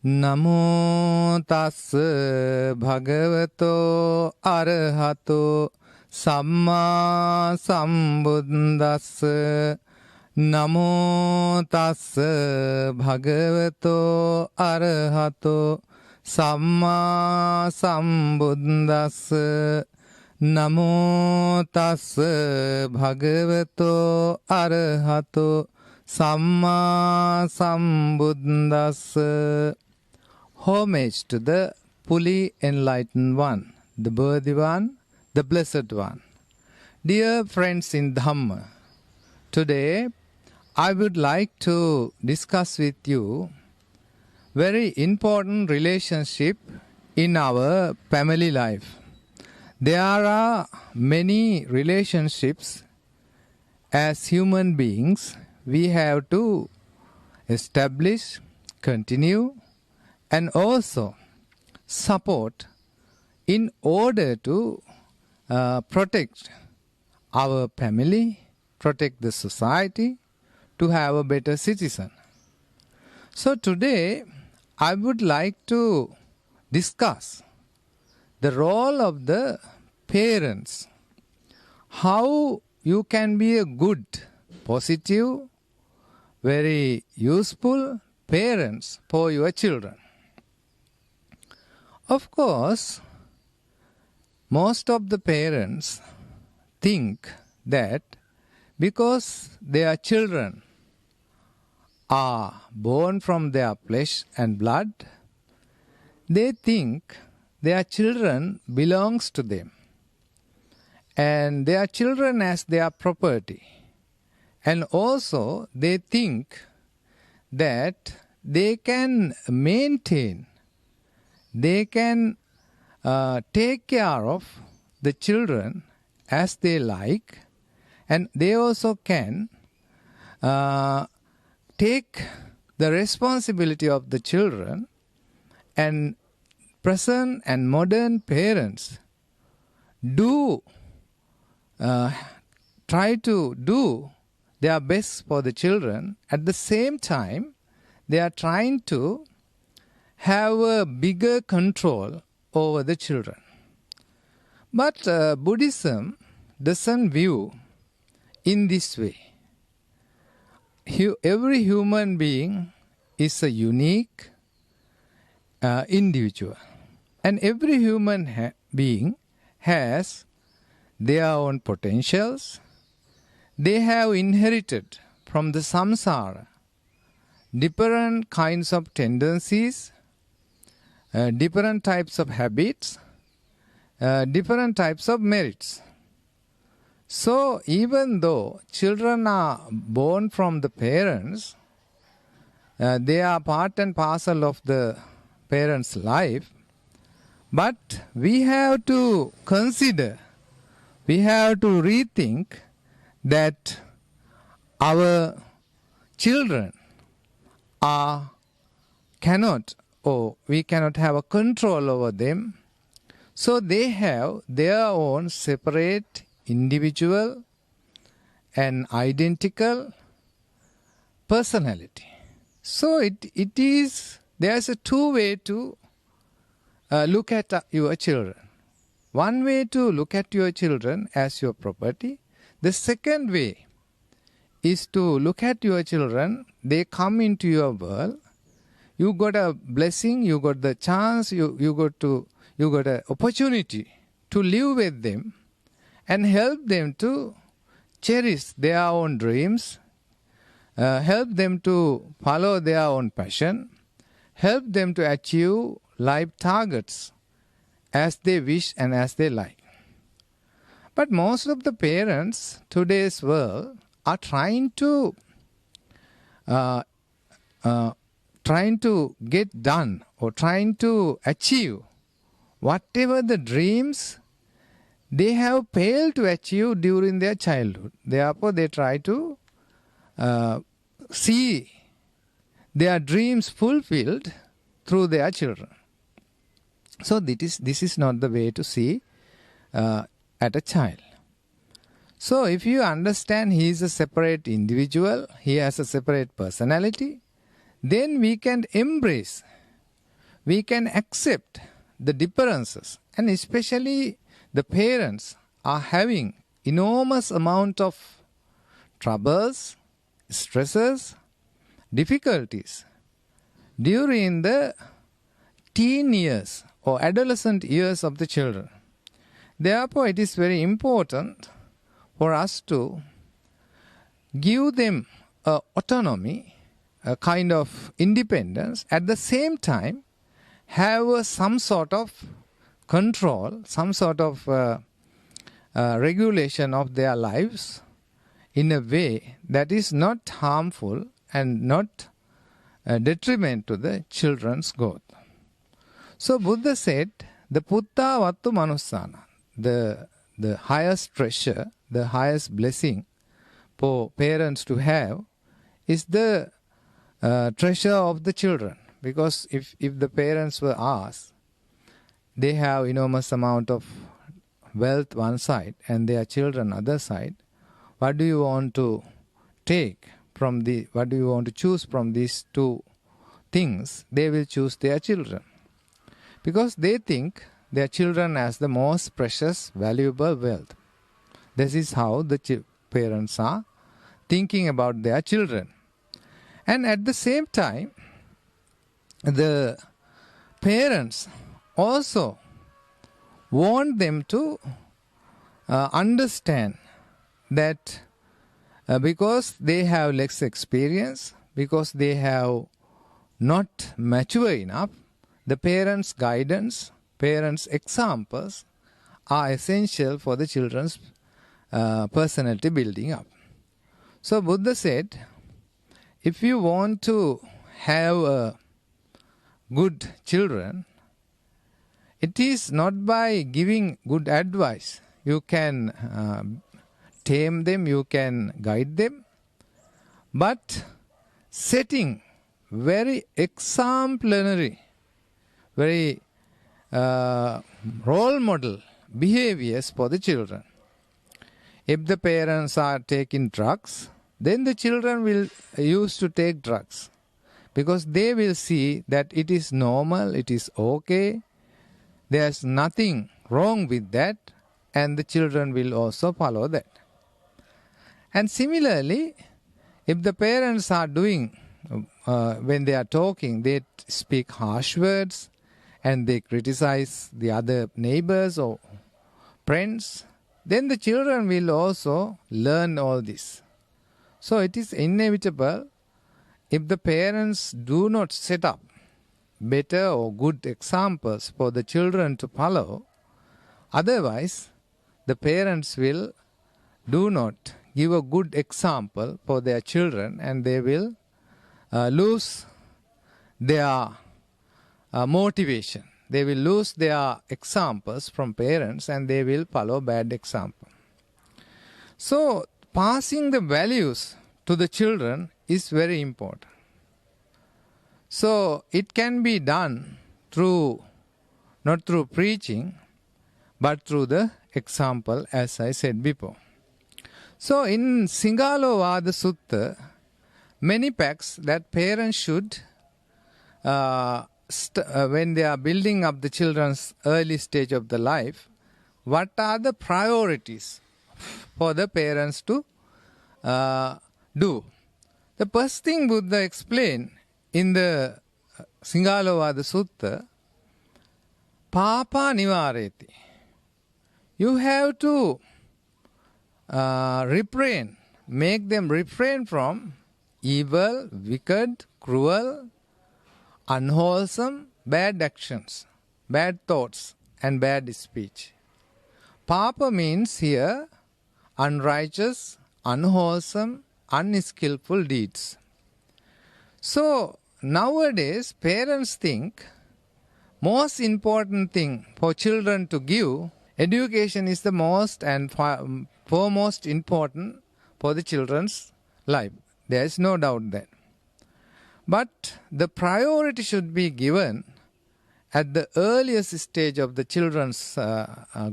Namo tassa bhagavato arahato samma sambuddhassa. Namo tassa bhagavato arahato samma sambuddhassa. Namo tassa bhagavato arahato samma sambuddhassa. Homage to the fully enlightened one, the worthy one, the blessed one. Dear friends in Dhamma, today I would like to discuss with you very important relationship in our family life. There are many relationships as human beings we have to establish, continue, and also support in order to protect our family, protect the society, to have a better citizen. So today I would like to discuss the role of the parents. How you can be a good, positive, very useful parents for your children. Of course, most of the parents think that because their children are born from their flesh and blood, they think their children belongs to them. And their children as their property. And also they think that they can maintain, they can take care of the children as they like, and they also can take the responsibility of the children. And present and modern parents do try to do their best for the children. At the same time, they are trying to have a bigger control over the children. But Buddhism doesn't view in this way. Every human being is a unique individual. And every human being has their own potentials. They have inherited from the samsara different kinds of tendencies, different types of habits, different types of merits. So even though children are born from the parents, they are part and parcel of the parents' life, but we have to consider, we have to rethink that our children we cannot have a control over them. So they have their own separate, individual and identical personality. So there's a two way to look at your children. One way to look at your children as your property. The second way is to look at your children. They come into your world. You got a blessing, you got the chance, you got an opportunity to live with them and help them to cherish their own dreams, help them to follow their own passion, help them to achieve life targets as they wish and as they like. But most of the parents today's world are trying to get done or trying to achieve whatever the dreams they have failed to achieve during their childhood. Therefore, they try to see their dreams fulfilled through their children. So this is not the way to see at a child. So if you understand he is a separate individual, he has a separate personality, then we can embrace we can accept the differences, and especially the parents are having enormous amount of troubles, stresses, difficulties during the teen years or adolescent years of the children. Therefore, it is very important for us to give them autonomy, a kind of independence, at the same time have some sort of control, some sort of regulation of their lives in a way that is not harmful and not detriment to the children's growth. So Buddha said, the Putta Vattu Manussana, the highest treasure, the highest blessing for parents to have is the treasure of the children. Because if the parents were asked, they have enormous amount of wealth one side and their children other side, what do you want to take from what do you want to choose from these two things? They will choose their children. Because they think their children as the most precious, valuable wealth. This is how the parents are thinking about their children. And at the same time, the parents also want them to understand that because they have less experience, because they have not mature enough, the parents' guidance, parents' examples are essential for the children's personality building up. So Buddha said, if you want to have good children, it is not by giving good advice. You can tame them, you can guide them, but setting very exemplary, very role model behaviors for the children. If the parents are taking drugs, then the children will used to take drugs because they will see that it is normal, it is okay, there's nothing wrong with that, and the children will also follow that. And similarly, if the parents are doing, when they are talking, they speak harsh words and they criticize the other neighbors or friends, then the children will also learn all this. So it is inevitable if the parents do not set up better or good examples for the children to follow, otherwise the parents will do not give a good example for their children and they will lose their motivation. They will lose their examples from parents and they will follow bad example. So passing the values to the children is very important. So it can be done through, not through preaching, but through the example, as I said before. So in Singalovada Sutta, many packs that parents should, when they are building up the children's early stage of the life, what are the priorities for the parents to do? The first thing Buddha explained in the Singalovada Sutta, Papa Nivareti. You have to make them refrain from evil, wicked, cruel, unwholesome, bad actions, bad thoughts, and bad speech. Papa means here unrighteous, unwholesome, unskillful deeds. So nowadays parents think most important thing for children to give, education is the most and foremost important for the children's life. There is no doubt that. But the priority should be given at the earliest stage of the children's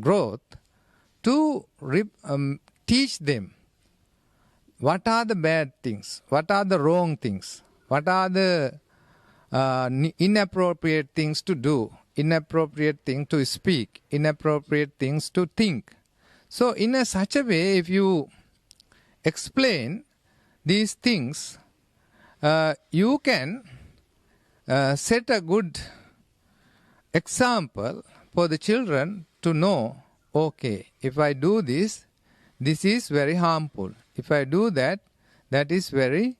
growth to teach them what are the bad things, what are the wrong things, what are the inappropriate things to do, inappropriate things to speak, inappropriate things to think. So in such a way, if you explain these things, you can set a good example for the children to know, okay, if I do this, this is very harmful. If I do that, that is very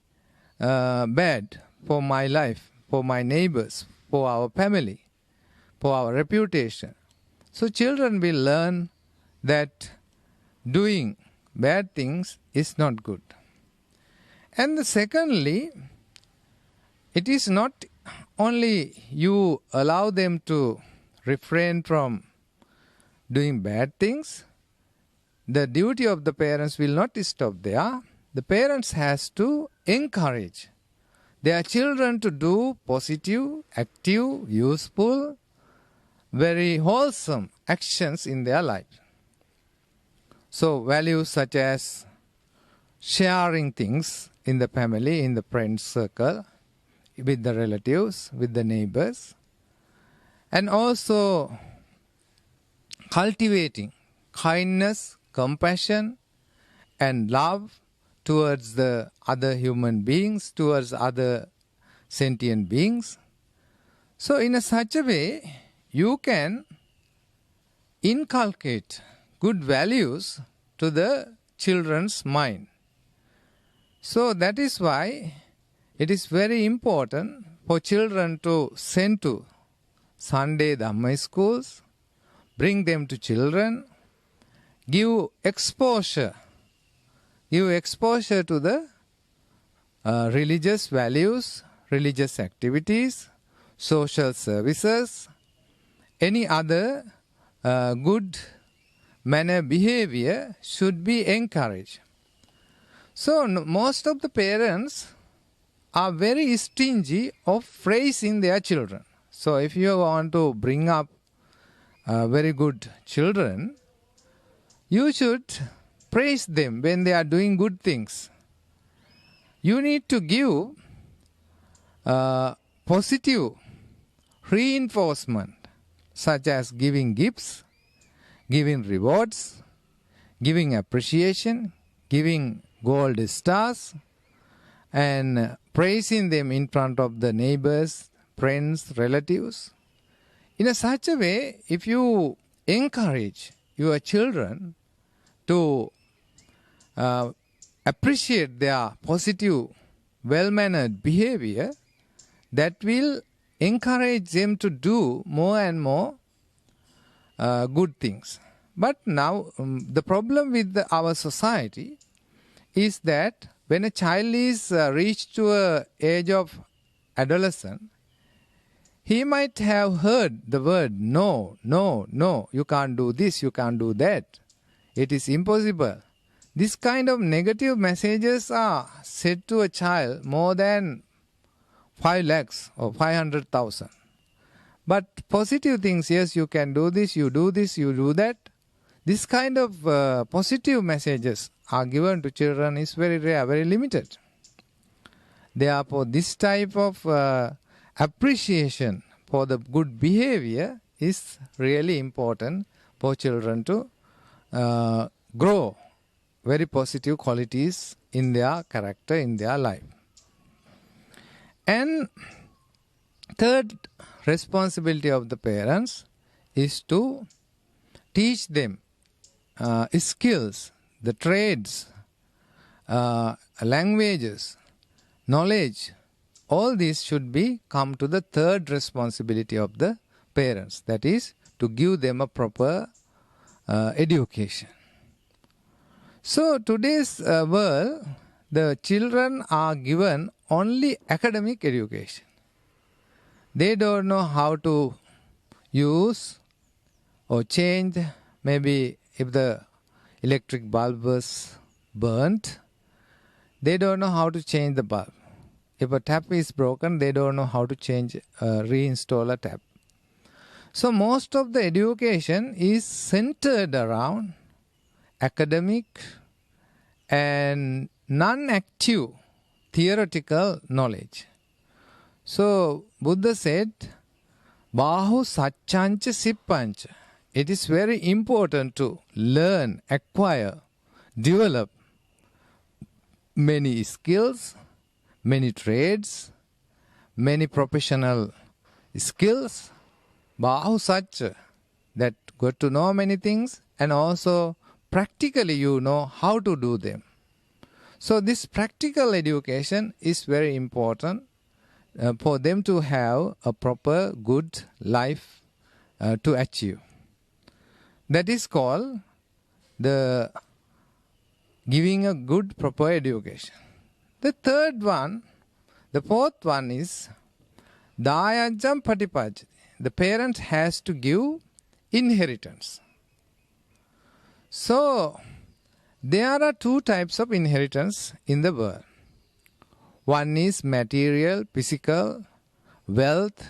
bad for my life, for my neighbors, for our family, for our reputation. So children will learn that doing bad things is not good. And secondly, it is not only you allow them to refrain from doing bad things. The duty of the parents will not stop there. The parents has to encourage their children to do positive, active, useful, very wholesome actions in their life. So values such as sharing things in the family, in the friend circle, with the relatives, with the neighbors, and also cultivating kindness, compassion, and love towards the other human beings, towards other sentient beings. So in such a way, you can inculcate good values to the children's mind. So that is why it is very important for children to send to Sunday Dhamma schools, bring them to children, give exposure to the religious values, religious activities, social services, any other good manner behavior should be encouraged. So most of the parents are very stingy of praising their children. So if you want to bring up very good children, you should praise them when they are doing good things. You need to give positive reinforcement, such as giving gifts, giving rewards, giving appreciation, giving gold stars, and praising them in front of the neighbors, friends, relatives. In such a way, if you encourage your children to appreciate their positive, well-mannered behavior, that will encourage them to do more and more good things. But now the problem with our society is that when a child is reached to an age of adolescence, he might have heard the word no, no, no, you can't do this, you can't do that, it is impossible. This kind of negative messages are said to a child more than 5 lakhs or 500,000. But positive things, yes, you can do this, you do that. This kind of positive messages are given to children is very rare, very limited. Therefore, this type of appreciation for the good behavior is really important for children to grow very positive qualities in their character, in their life. And third responsibility of the parents is to teach them skills, the trades, languages, knowledge. All these should be come to the third responsibility of the parents, that is to give them a proper education. So today's world, the children are given only academic education. They don't know how to use or change. Maybe if the electric bulb was burnt, they don't know how to change the bulb. If a tap is broken, they don't know how to change, reinstall a tap. So most of the education is centered around academic and non-active theoretical knowledge. So Buddha said, Bahu Satchancha Sippancha. It is very important to learn, acquire, develop many skills, many trades, many professional skills. Bahu Satcha, that got to know many things, and also practically you know how to do them. So this practical education is very important for them to have a proper good life to achieve. That is called the giving a good proper education. The fourth one is Dayajam Patipajati. The parent has to give inheritance. So there are two types of inheritance in the world. One is material, physical, wealth,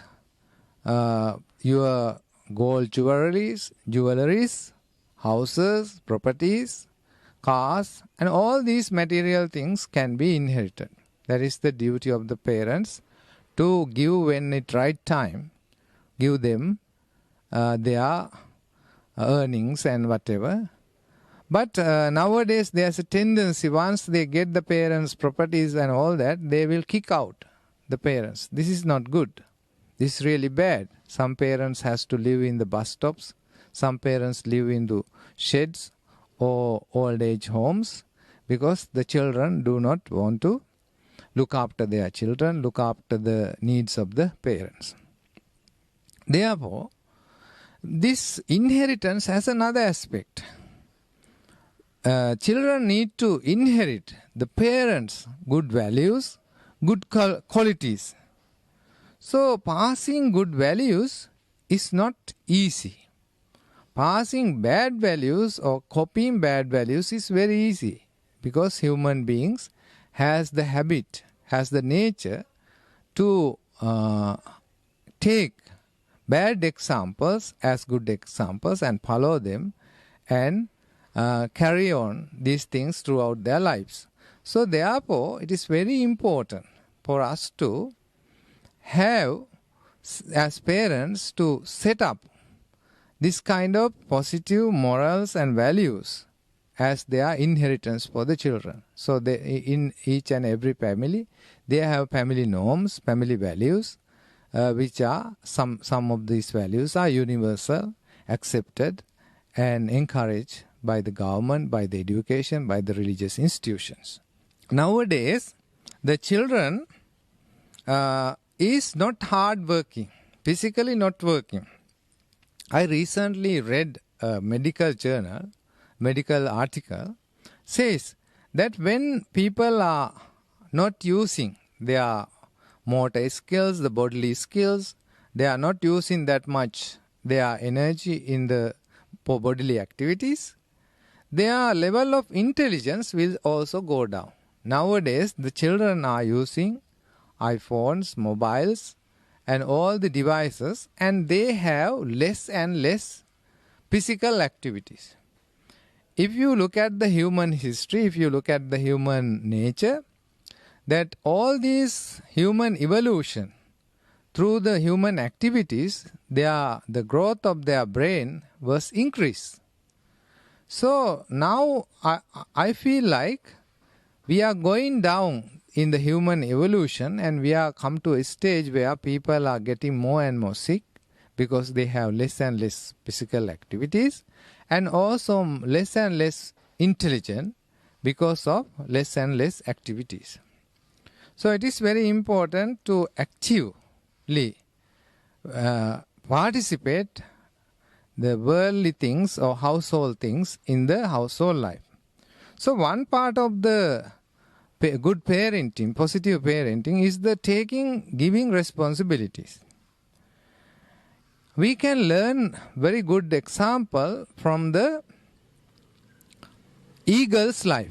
your gold jewelries, houses, properties, cars, and all these material things can be inherited. That is the duty of the parents, to give when it right time, give them their earnings and whatever. But nowadays there's a tendency, once they get the parents' properties and all that, they will kick out the parents. This is not good. This is really bad. Some parents has to live in the bus stops. Some parents live in the sheds or old age homes because the children do not want to look after their children, look after the needs of the parents. Therefore, this inheritance has another aspect. Children need to inherit the parents' good values, good qualities. So passing good values is not easy. Passing bad values or copying bad values is very easy, because human beings has the habit, has the nature to take bad examples as good examples and follow them and carry on these things throughout their lives. So therefore, it is very important for us to have, as parents, to set up this kind of positive morals and values as their inheritance for the children. So in each and every family, they have family norms, family values, which are, some of these values are universal, accepted, and encouraged by the government, by the education, by the religious institutions. Nowadays, the children is not hard working, physically not working. I recently read a medical journal, medical article, says that when people are not using their motor skills, the bodily skills, they are not using that much their energy in the bodily activities, their level of intelligence will also go down. Nowadays, the children are using iPhones, mobiles, and all the devices, and they have less and less physical activities. If you look at the human history, if you look at the human nature, that all these human evolution, through the human activities, the growth of their brain was increased. So now I feel like we are going down in the human evolution, and we are come to a stage where people are getting more and more sick because they have less and less physical activities, and also less and less intelligent because of less and less activities. So it is very important to actively participate the worldly things or household things in the household life. So one part of the good parenting, positive parenting, is the giving responsibilities. We can learn very good example from the eagle's life.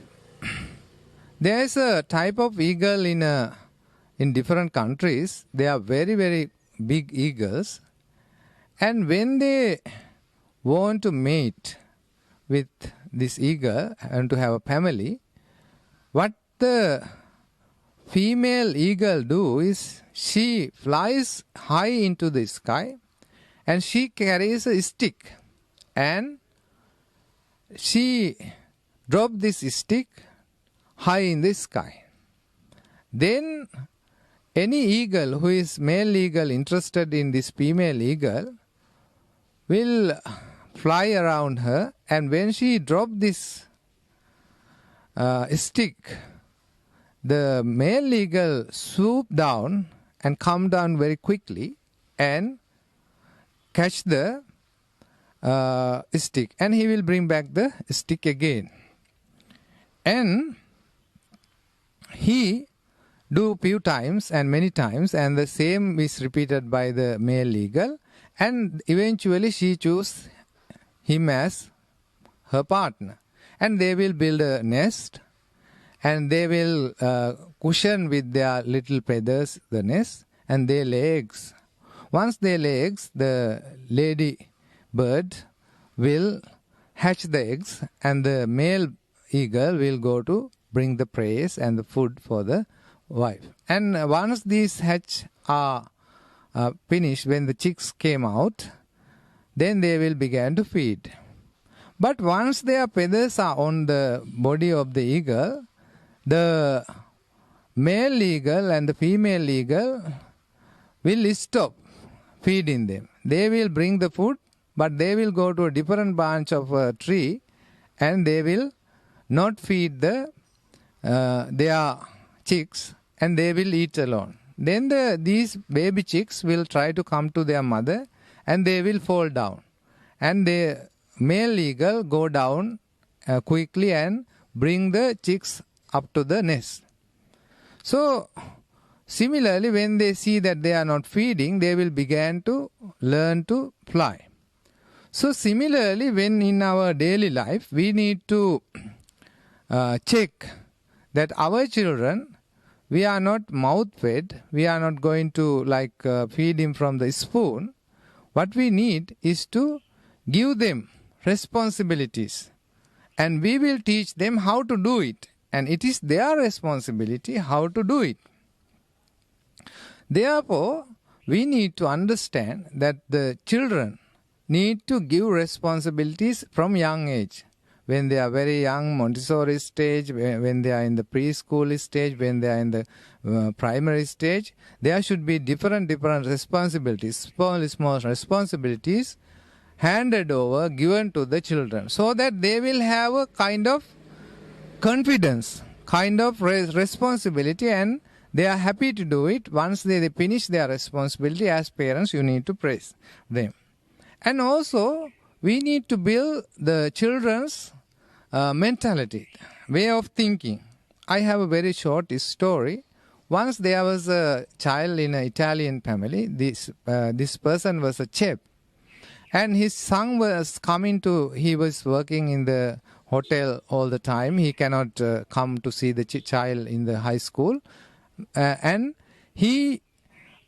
There is a type of eagle in different countries. They are very, very big eagles. And when they want to mate with this eagle and to have a family, what the female eagle do is she flies high into the sky and she carries a stick and she drops this stick high in the sky. Then any eagle who is male eagle interested in this female eagle will fly around her, and when she drops this stick, the male eagle swoop down and come down very quickly and catch the stick, and he will bring back the stick again. And he do few times and many times, and the same is repeated by the male eagle, and eventually she choose him as her partner, and they will build a nest and they will cushion with their little feathers the nest, and they lay eggs. Once they lay eggs, the lady bird will hatch the eggs, and the male eagle will go to bring the prey and the food for the wife. And once these hatch are finished, when the chicks came out, then they will begin to feed. But once their feathers are on the body of the eagle, the male eagle and the female eagle will stop feeding them. They will bring the food, but they will go to a different branch of a tree, and they will not feed their chicks, and they will eat alone. Then these baby chicks will try to come to their mother, and they will fall down. And the male eagle go down quickly and bring the chicks up to the nest. So similarly, when they see that they are not feeding, they will begin to learn to fly. So similarly, when in our daily life, we need to check that our children, we are not mouth fed, we are not going to feed him from the spoon. What we need is to give them responsibilities, and we will teach them how to do it, and it is their responsibility how to do it. Therefore, we need to understand that the children need to give responsibilities from young age. When they are very young, Montessori stage, when they are in the preschool stage, when they are in the primary stage, there should be different responsibilities, small responsibilities handed over, given to the children, so that they will have a kind of confidence, kind of responsibility, and they are happy to do it. Once they finish their responsibility, as parents, you need to praise them. And also, we need to build the children's mentality, way of thinking. I have a very short story. Once there was a child in an Italian family. This person was a chef, and his son was he was working in the hotel all the time. He cannot come to see the child in the high school, and he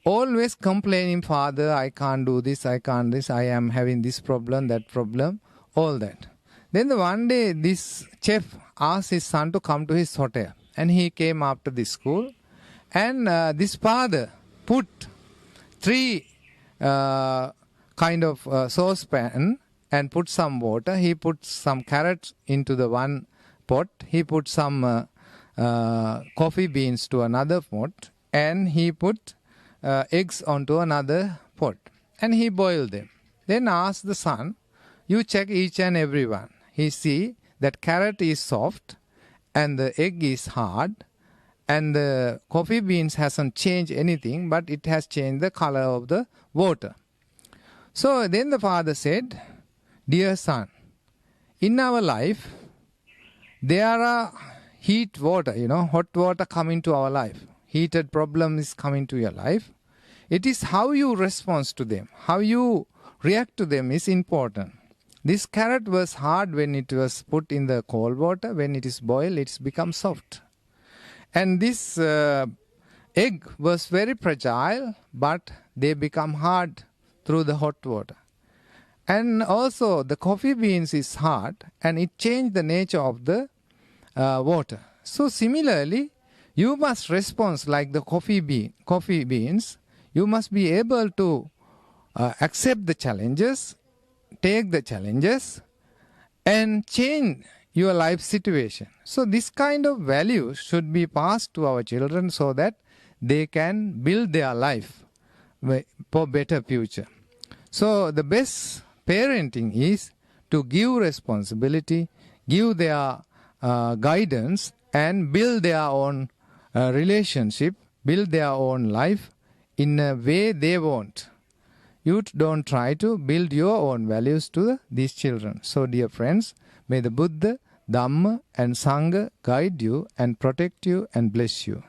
always complaining, "Father, I can't do this, I can't this, I am having this problem, that problem," all that. Then one day this chef asked his son to come to his hotel, and he came after the school, and this father put 3 kind of saucepan and put some water. He put some carrots into the one pot. He put some coffee beans to another pot, and he put eggs onto another pot, and he boiled them. Then asked the son, "You check each and every one." He see that carrot is soft and the egg is hard, and the coffee beans hasn't changed anything, but it has changed the color of the water. So then the father said, "Dear son, in our life, there are heat water, hot water coming to our life. Heated problem is coming to your life. It is how you respond to them, how you react to them is important. This carrot was hard when it was put in the cold water. When it is boiled, it's become soft. And this egg was very fragile, but they become hard through the hot water. And also the coffee beans is hard, and it changed the nature of the water. So similarly, You must respond like the coffee beans. You must be able to accept the challenges, take the challenges, and change your life situation. So this kind of values should be passed to our children so that they can build their life for better future. So the best parenting is to give responsibility, give their guidance, and build their own relationship, build their own life in a way they want. You don't try to build your own values to these children. So dear friends, may the Buddha, Dhamma and Sangha guide you and protect you and bless you.